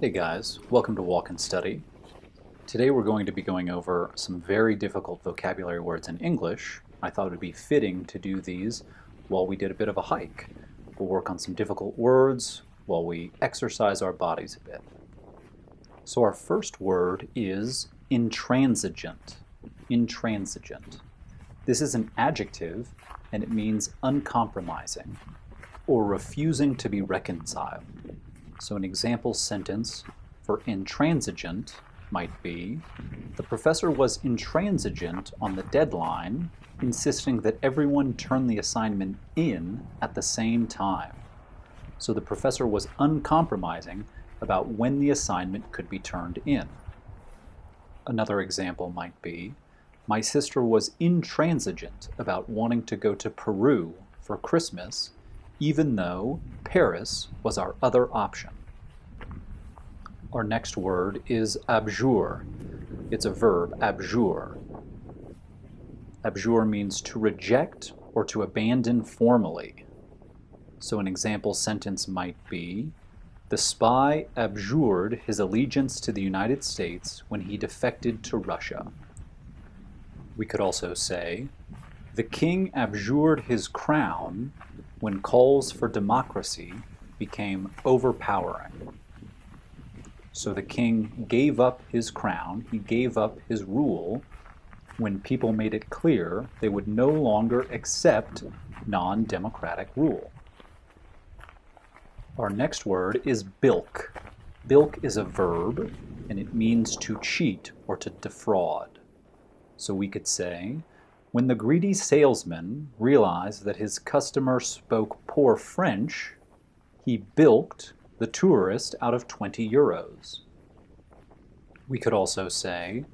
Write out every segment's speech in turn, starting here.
Hey guys, welcome to Walk and Study. Today we're going to be going over some very difficult vocabulary words in English. I thought it would be fitting to do these while we did a bit of a hike. We'll work on some difficult words while we exercise our bodies a bit. So our first word is intransigent. Intransigent. This is an adjective and it means uncompromising or refusing to be reconciled. So an example sentence for intransigent might be, the professor was intransigent on the deadline, insisting that everyone turn the assignment in at the same time. So the professor was uncompromising about when the assignment could be turned in. Another example might be, my sister was intransigent about wanting to go to Peru for Christmas, even though Paris was our other option. Our next word is abjure. It's a verb, abjure. Abjure means to reject or to abandon formally. So an example sentence might be, the spy abjured his allegiance to the United States when he defected to Russia. We could also say, the king abjured his crown when calls for democracy became overpowering. So the king gave up his crown, he gave up his rule when people made it clear they would no longer accept non-democratic rule. Our next word is bilk. Bilk is a verb and it means to cheat or to defraud. So we could say, when the greedy salesman realized that his customer spoke poor French, he bilked the tourist out of 20 euros. We could also say,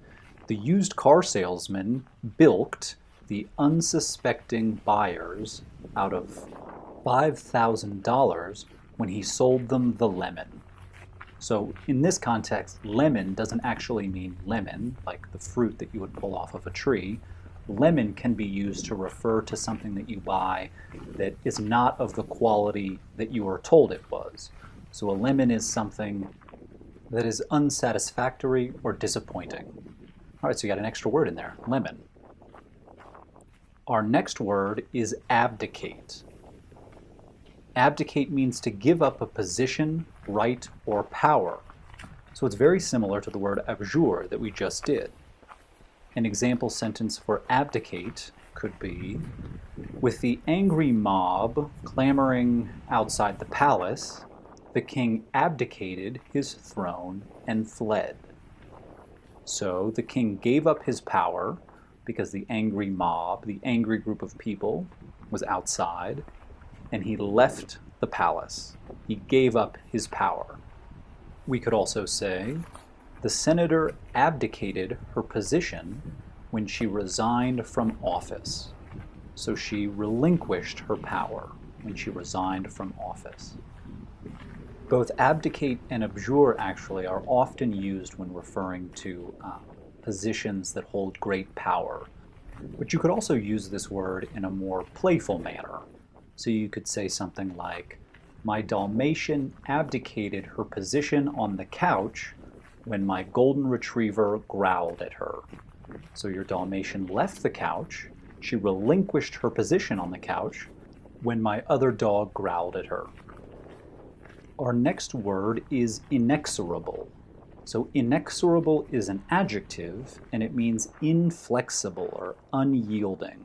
the used car salesman bilked the unsuspecting buyers out of $5,000 when he sold them the lemon. So in this context, lemon doesn't actually mean lemon, like the fruit that you would pull off of a tree. Lemon can be used to refer to something that you buy that is not of the quality that you were told it was. So a lemon is something that is unsatisfactory or disappointing. All right, so you got an extra word in there, lemon. Our next word is abdicate. Abdicate means to give up a position, right, or power. So it's very similar to the word abjure that we just did. An example sentence for abdicate could be, with the angry mob clamoring outside the palace, the king abdicated his throne and fled. So the king gave up his power because the angry mob, the angry group of people, was outside, and he left the palace. He gave up his power. We could also say, the senator abdicated her position when she resigned from office. So she relinquished her power when she resigned from office. Both abdicate and abjure actually are often used when referring to positions that hold great power. But you could also use this word in a more playful manner. So you could say something like, my Dalmatian abdicated her position on the couch when my golden retriever growled at her. So your Dalmatian left the couch, she relinquished her position on the couch when my other dog growled at her. Our next word is inexorable. So inexorable is an adjective and it means inflexible or unyielding.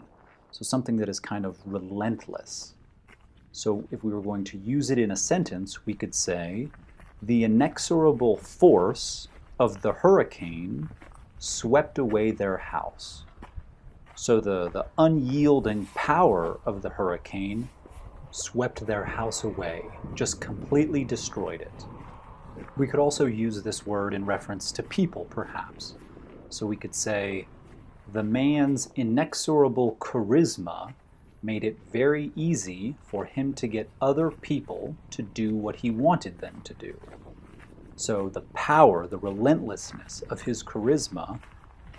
So something that is kind of relentless. So if we were going to use it in a sentence, we could say, the inexorable force of the hurricane swept away their house. So the unyielding power of the hurricane swept their house away, just completely destroyed it. We could also use this word in reference to people, perhaps. So we could say, the man's inexorable charisma made it very easy for him to get other people to do what he wanted them to do. So the power, the relentlessness of his charisma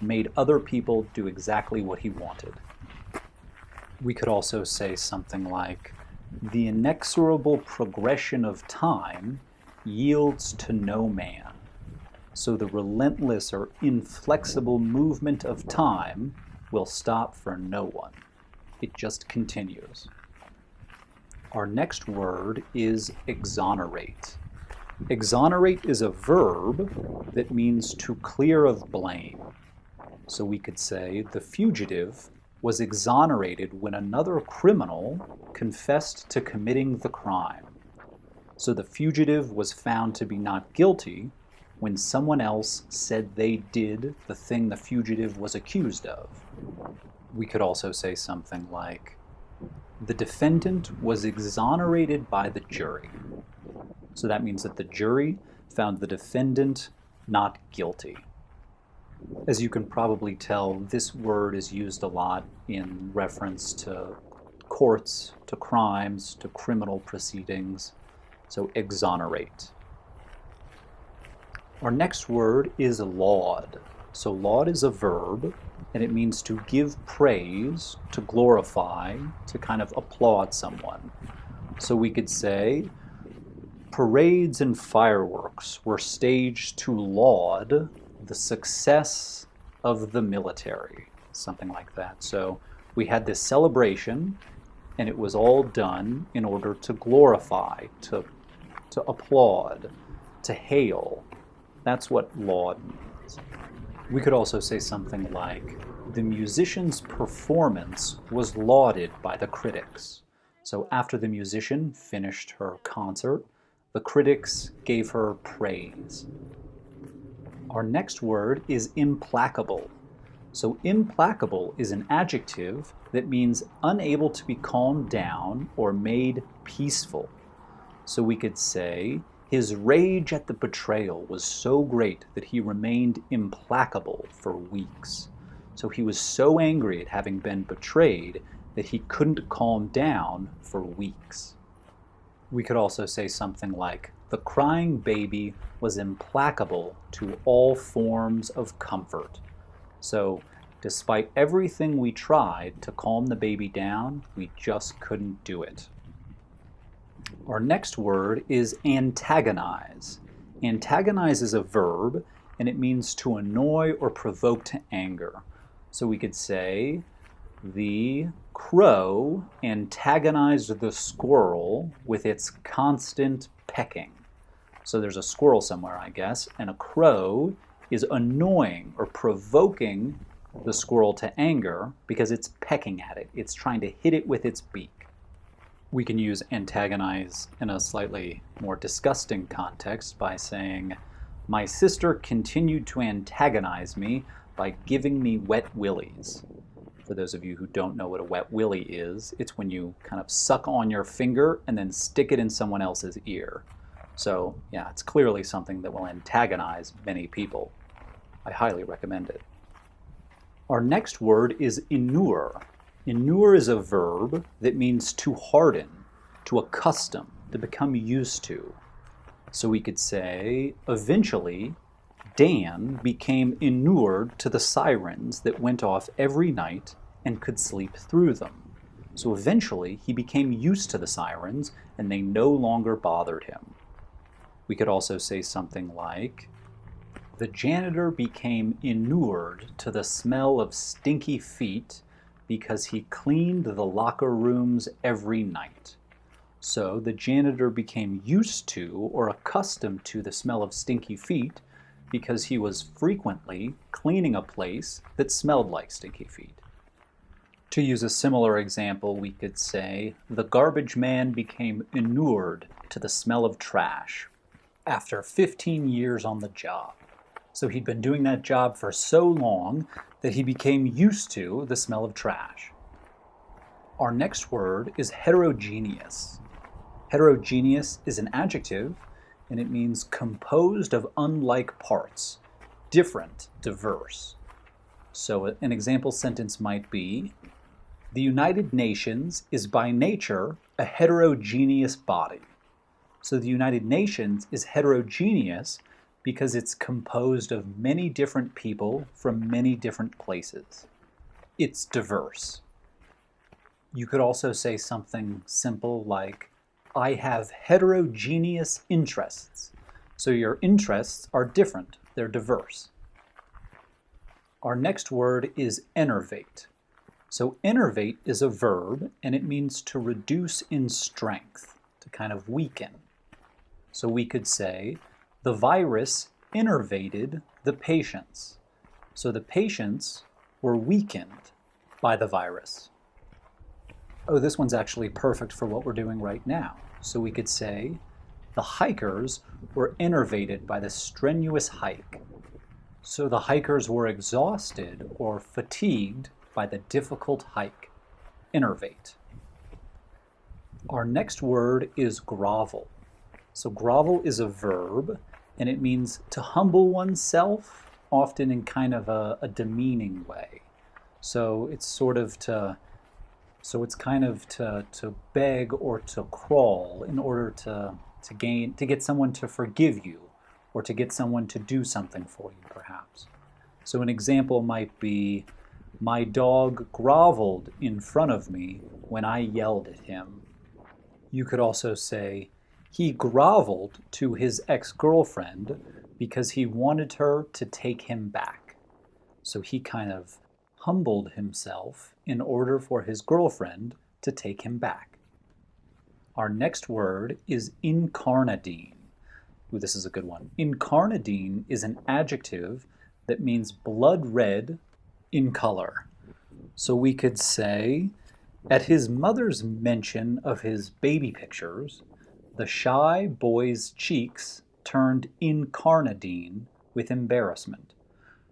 made other people do exactly what he wanted. We could also say something like, the inexorable progression of time yields to no man. So the relentless or inflexible movement of time will stop for no one. It just continues. Our next word is exonerate. Exonerate is a verb that means to clear of blame. So we could say the fugitive was exonerated when another criminal confessed to committing the crime. So the fugitive was found to be not guilty when someone else said they did the thing the fugitive was accused of. We could also say something like, the defendant was exonerated by the jury. So that means that the jury found the defendant not guilty. As you can probably tell, this word is used a lot in reference to courts, to crimes, to criminal proceedings. So exonerate. Our next word is laud. So laud is a verb, and it means to give praise, to glorify, to kind of applaud someone. So we could say, parades and fireworks were staged to laud the success of the military, something like that. So we had this celebration, and it was all done in order to glorify, to applaud, to hail. That's what laud means. We could also say something like, the musician's performance was lauded by the critics. So after the musician finished her concert, the critics gave her praise. Our next word is implacable. So implacable is an adjective that means unable to be calmed down or made peaceful. So we could say, his rage at the betrayal was so great that he remained implacable for weeks. So he was so angry at having been betrayed that he couldn't calm down for weeks. We could also say something like, the crying baby was implacable to all forms of comfort. So, despite everything we tried to calm the baby down, we just couldn't do it. Our next word is antagonize. Antagonize is a verb, and it means to annoy or provoke to anger. So we could say, the crow antagonized the squirrel with its constant pecking. So there's a squirrel somewhere, I guess, and a crow is annoying or provoking the squirrel to anger because it's pecking at it. It's trying to hit it with its beak. We can use antagonize in a slightly more disgusting context by saying, my sister continued to antagonize me by giving me wet willies. For those of you who don't know what a wet willy is, it's when you kind of suck on your finger and then stick it in someone else's ear. So yeah, it's clearly something that will antagonize many people. I highly recommend it. Our next word is inure. Inure is a verb that means to harden, to accustom, to become used to. So we could say, eventually, Dan became inured to the sirens that went off every night and could sleep through them. So eventually, he became used to the sirens and they no longer bothered him. We could also say something like, the janitor became inured to the smell of stinky feet because he cleaned the locker rooms every night. So the janitor became used to or accustomed to the smell of stinky feet because he was frequently cleaning a place that smelled like stinky feet. To use a similar example, we could say, the garbage man became inured to the smell of trash after 15 years on the job. So he'd been doing that job for so long that he became used to the smell of trash. Our next word is heterogeneous. Heterogeneous is an adjective, and it means composed of unlike parts, different, diverse. So an example sentence might be, the United Nations is by nature a heterogeneous body. So the United Nations is heterogeneous because it's composed of many different people from many different places. It's diverse. You could also say something simple like, I have heterogeneous interests. So your interests are different, they're diverse. Our next word is enervate. So enervate is a verb, and it means to reduce in strength, to kind of weaken. So we could say, the virus enervated the patients. So the patients were weakened by the virus. Oh, this one's actually perfect for what we're doing right now. So we could say, the hikers were enervated by the strenuous hike. So the hikers were exhausted or fatigued by the difficult hike. Enervate. Our next word is grovel. So grovel is a verb, and it means to humble oneself, often in kind of a demeaning way. So it's sort of to beg or to crawl in order to get someone to forgive you, or to get someone to do something for you, perhaps. So an example might be, my dog groveled in front of me when I yelled at him. You could also say, he groveled to his ex-girlfriend because he wanted her to take him back. So he kind of humbled himself in order for his girlfriend to take him back. Our next word is incarnadine. Ooh, this is a good one. Incarnadine is an adjective that means blood red in color. So we could say, at his mother's mention of his baby pictures, the shy boy's cheeks turned incarnadine with embarrassment.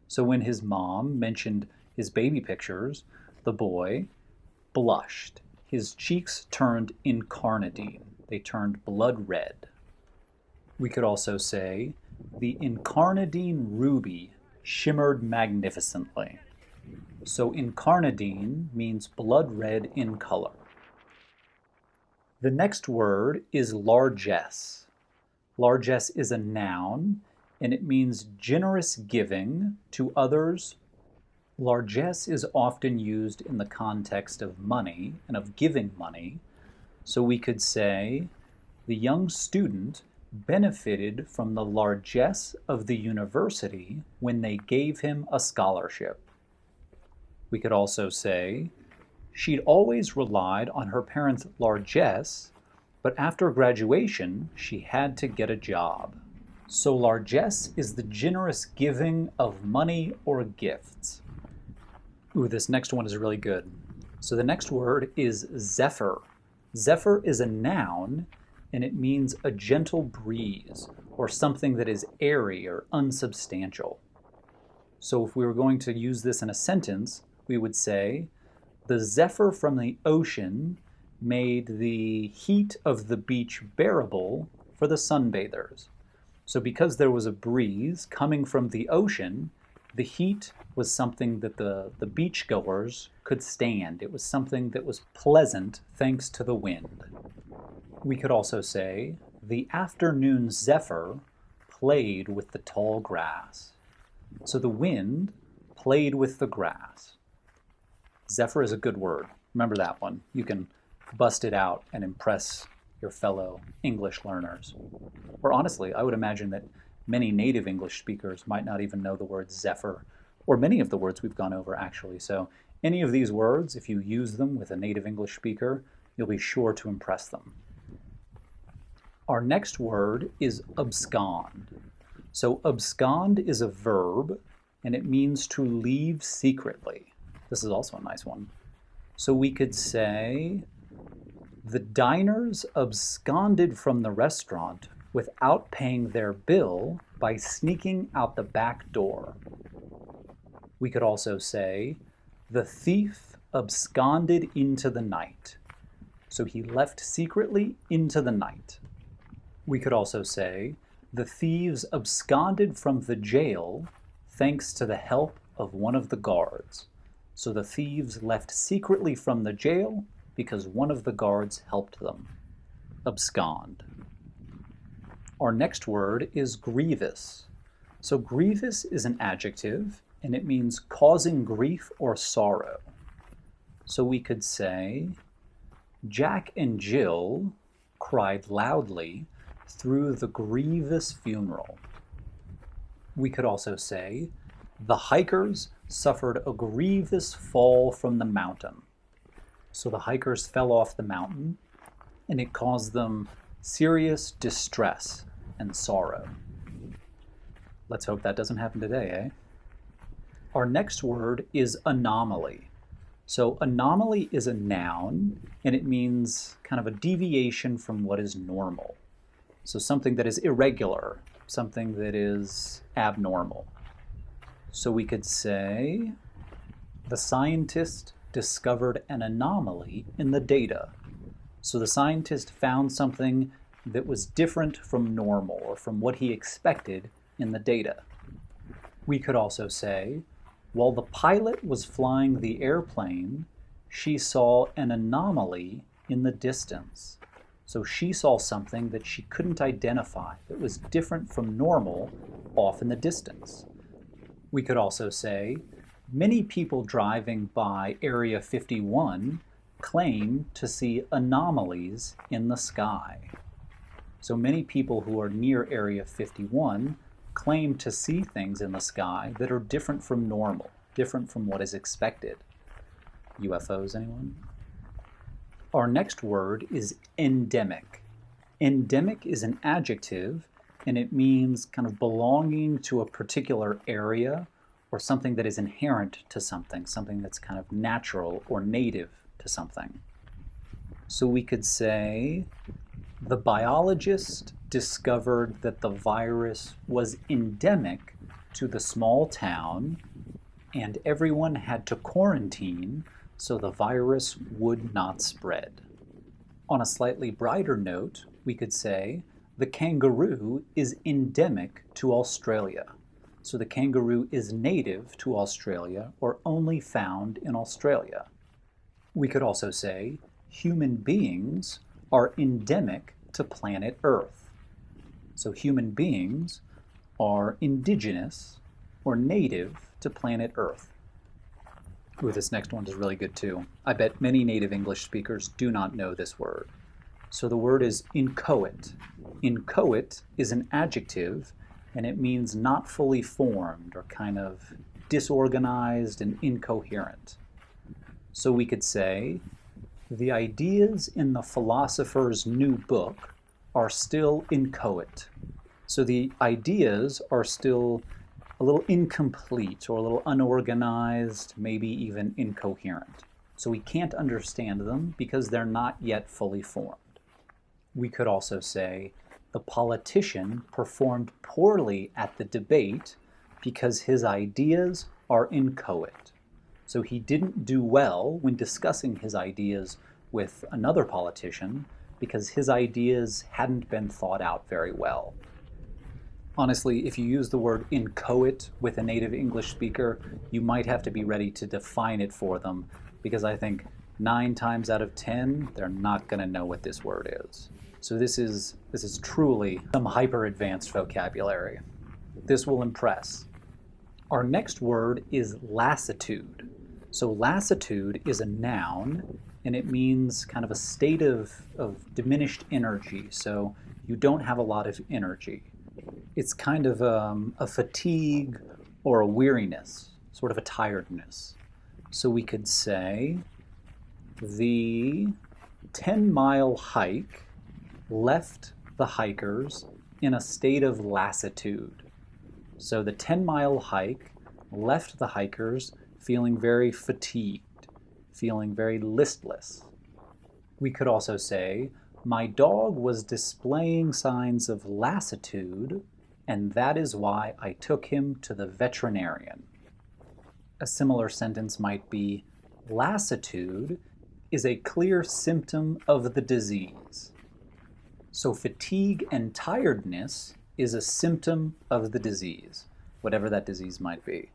So when his mom mentioned his baby pictures, the boy blushed. His cheeks turned incarnadine. They turned blood red. We could also say, the incarnadine ruby shimmered magnificently. So incarnadine means blood red in color. The next word is largesse. Largesse is a noun, and it means generous giving to others. Largesse is often used in the context of money and of giving money. So we could say, the young student benefited from the largesse of the university when they gave him a scholarship. We could also say, she'd always relied on her parents' largesse, but after graduation, she had to get a job. So largesse is the generous giving of money or gifts. Ooh, this next one is really good. So the next word is zephyr. Zephyr is a noun, and it means a gentle breeze, or something that is airy or unsubstantial. So if we were going to use this in a sentence, we would say, the zephyr from the ocean made the heat of the beach bearable for the sunbathers. So because there was a breeze coming from the ocean, the heat was something that the beachgoers could stand. It was something that was pleasant thanks to the wind. We could also say, the afternoon zephyr played with the tall grass. So the wind played with the grass. Zephyr is a good word. Remember that one. You can bust it out and impress your fellow English learners. Or honestly, I would imagine that many native English speakers might not even know the word zephyr, or many of the words we've gone over actually. So any of these words, if you use them with a native English speaker, you'll be sure to impress them. Our next word is abscond. So abscond is a verb, and it means to leave secretly. This is also a nice one. So we could say, the diners absconded from the restaurant without paying their bill by sneaking out the back door. We could also say, the thief absconded into the night. So he left secretly into the night. We could also say, the thieves absconded from the jail thanks to the help of one of the guards. So the thieves left secretly from the jail because one of the guards helped them. Abscond. Our next word is grievous. So grievous is an adjective, and it means causing grief or sorrow. So we could say, Jack and Jill cried loudly through the grievous funeral. We could also say, the hikers suffered a grievous fall from the mountain. So the hikers fell off the mountain, and it caused them serious distress and sorrow. Let's hope that doesn't happen today, eh? Our next word is anomaly. So anomaly is a noun, and it means kind of a deviation from what is normal. So something that is irregular, something that is abnormal. So we could say, the scientist discovered an anomaly in the data. So the scientist found something that was different from normal or from what he expected in the data. We could also say, while the pilot was flying the airplane, she saw an anomaly in the distance. So she saw something that she couldn't identify that was different from normal off in the distance. We could also say, many people driving by Area 51 claim to see anomalies in the sky. So many people who are near Area 51 claim to see things in the sky that are different from normal, different from what is expected. UFOs, anyone? Our next word is endemic. Endemic is an adjective, and it means kind of belonging to a particular area or something that is inherent to something, something that's kind of natural or native to something. So we could say, the biologist discovered that the virus was endemic to the small town, and everyone had to quarantine so the virus would not spread. On a slightly brighter note, we could say, the kangaroo is endemic to Australia. So the kangaroo is native to Australia or only found in Australia. We could also say, human beings are endemic to planet Earth. So human beings are indigenous or native to planet Earth. Ooh, this next one is really good too. I bet many native English speakers do not know this word. So the word is inchoate. Inchoate is an adjective, and it means not fully formed or kind of disorganized and incoherent. So we could say, the ideas in the philosopher's new book are still inchoate. So the ideas are still a little incomplete or a little unorganized, maybe even incoherent. So we can't understand them because they're not yet fully formed. We could also say, the politician performed poorly at the debate because his ideas are inchoate. So he didn't do well when discussing his ideas with another politician because his ideas hadn't been thought out very well. Honestly, if you use the word inchoate with a native English speaker, you might have to be ready to define it for them, because I think 9 times out of 10, they're not going to know what this word is. So this is truly some hyper-advanced vocabulary. This will impress. Our next word is lassitude. So lassitude is a noun, and it means kind of a state of diminished energy. So you don't have a lot of energy. It's kind of a fatigue or a weariness, sort of a tiredness. So we could say, the 10-mile hike left the hikers in a state of lassitude. So the 10-mile hike left the hikers feeling very fatigued, feeling very listless. We could also say, my dog was displaying signs of lassitude, and that is why I took him to the veterinarian. A similar sentence might be, lassitude is a clear symptom of the disease. So fatigue and tiredness is a symptom of the disease, whatever that disease might be.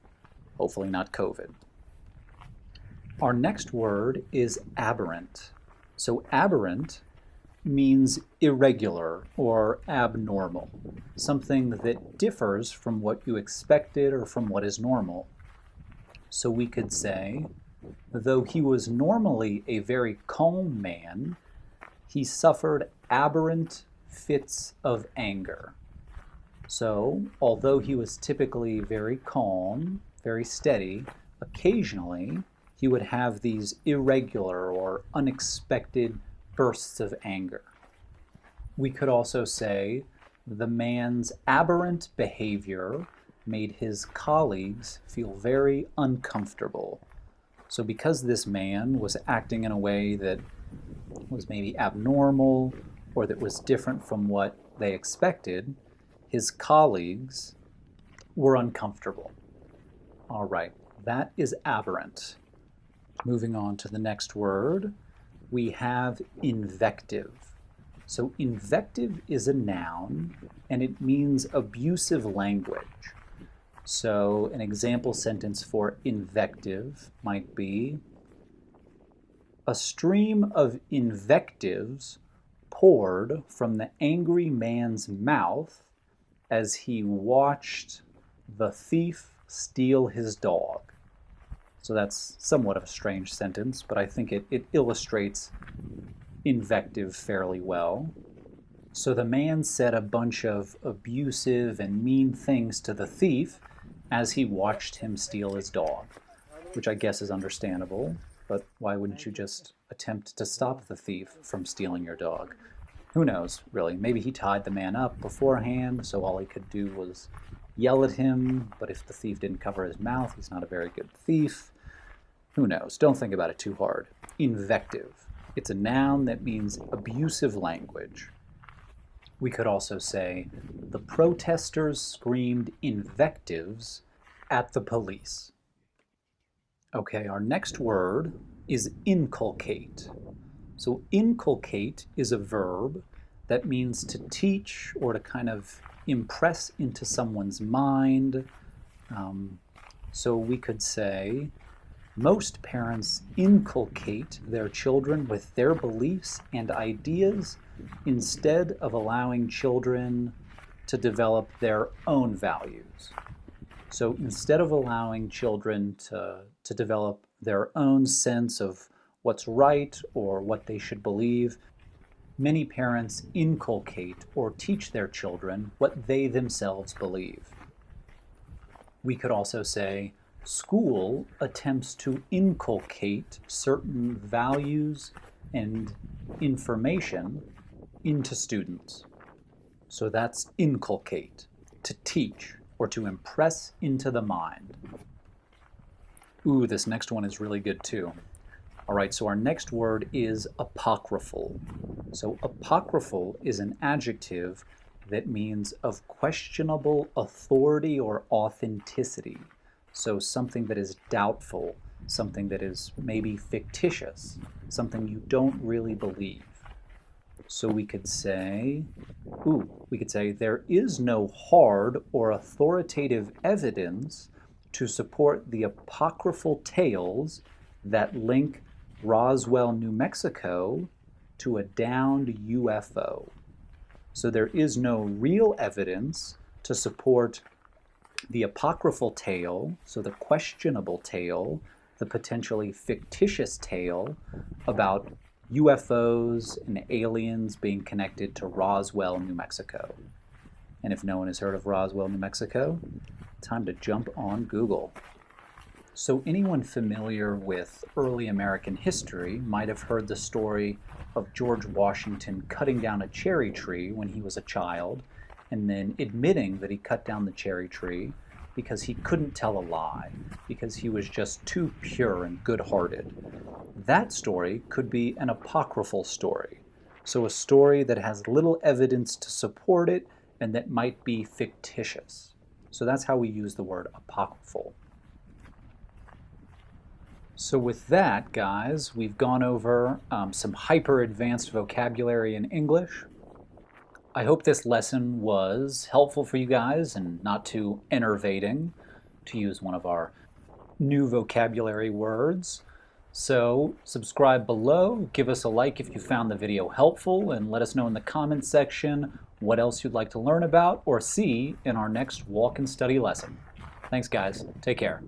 Hopefully not COVID. Our next word is aberrant. So aberrant means irregular or abnormal, something that differs from what you expected or from what is normal. So we could say, though he was normally a very calm man, he suffered aberrant fits of anger. So, although he was typically very calm, very steady, occasionally he would have these irregular or unexpected bursts of anger. We could also say the man's aberrant behavior made his colleagues feel very uncomfortable. So because this man was acting in a way that was maybe abnormal or that was different from what they expected, his colleagues were uncomfortable. All right, that is aberrant. Moving on to the next word, we have invective. So invective is a noun, and it means abusive language. So an example sentence for invective might be, a stream of invectives poured from the angry man's mouth as he watched the thief steal his dog. So that's somewhat of a strange sentence, but I think it illustrates invective fairly well. So the man said a bunch of abusive and mean things to the thief as he watched him steal his dog, which I guess is understandable, but why wouldn't you just attempt to stop the thief from stealing your dog? Who knows, really? Maybe he tied the man up beforehand, so all he could do was yell at him, but if the thief didn't cover his mouth, he's not a very good thief. Who knows? Don't think about it too hard. Invective. It's a noun that means abusive language. We could also say, the protesters screamed invectives at the police. Okay, our next word is inculcate. So inculcate is a verb that means to teach or to kind of impress into someone's mind. So we could say, most parents inculcate their children with their beliefs and ideas instead of allowing children to develop their own values. So instead of allowing children to develop their own sense of what's right or what they should believe, many parents inculcate or teach their children what they themselves believe. We could also say, school attempts to inculcate certain values and information into students. So that's inculcate, to teach or to impress into the mind. Ooh, this next one is really good too. All right, so our next word is apocryphal. So apocryphal is an adjective that means of questionable authority or authenticity. So something that is doubtful, something that is maybe fictitious, something you don't really believe. So we could say, there is no hard or authoritative evidence to support the apocryphal tales that link Roswell, New Mexico to a downed UFO. So there is no real evidence to support the apocryphal tale, so the questionable tale, the potentially fictitious tale about UFOs and aliens being connected to Roswell, New Mexico. And if no one has heard of Roswell, New Mexico, time to jump on Google. So anyone familiar with early American history might have heard the story of George Washington cutting down a cherry tree when he was a child, and then admitting that he cut down the cherry tree because he couldn't tell a lie, because he was just too pure and good-hearted. That story could be an apocryphal story, so a story that has little evidence to support it and that might be fictitious. So that's how we use the word apocryphal. So with that, guys, we've gone over some hyper-advanced vocabulary in English. I hope this lesson was helpful for you guys and not too enervating, to use one of our new vocabulary words. So subscribe below, give us a like if you found the video helpful, and let us know in the comments section what else you'd like to learn about or see in our next walk and study lesson. Thanks, guys. Take care.